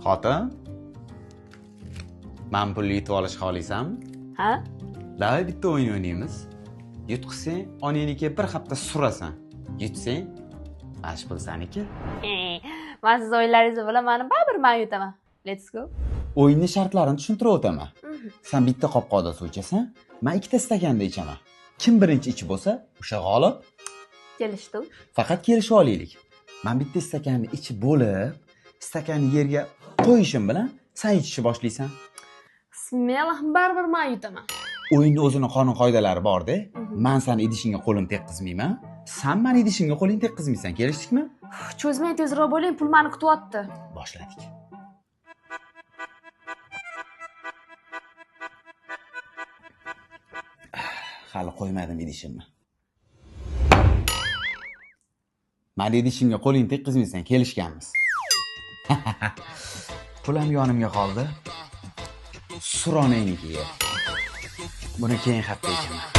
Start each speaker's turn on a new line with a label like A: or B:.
A: Xotin, men pulni yutib olishga xohlaysanmi?
B: Ha?
A: Davay bitta o'yin o'ynaymiz. Yutqizsang, onaniki bir hafta surasan. Yutsang, ash pul saniki.
B: Men siz o'yinlaringizni bilaman, baribir men yutaman. Let's go.
A: O'yinning shartlarini tushuntirib o'taman. Sen bitta qopqoqda suv ichasan, men ikkita stakanda ichaman. Kim birinchi ichib bo'lsa, o'sha g'olib.
B: Kelishdik.
A: Faqat kelishib olaylik. Men bitta stakanni ichib bo'lib, stakanni yerga qo'yishim bilan sen ichishni boshlaysan.
B: Bismillah, baribir men yutaman.
A: O'yinning o'zining qonun-qoidalari bor-da. Men seni idishingga qo'limni tekkizmayman. Sen meni idishimga qo'lingni tekkizmaysan. Kelishdikmi?
B: Cho'zmay tezroq bo'ling, pul meni kutyapti.
A: Boshladik. Hali qo'ymadim idishimni. Meni idishimga qo'lingni tekkizmaysan, kelishganmiz. Pulim yonimga qoldi. Suronaynikiga. Buni keyin hafta ichaman.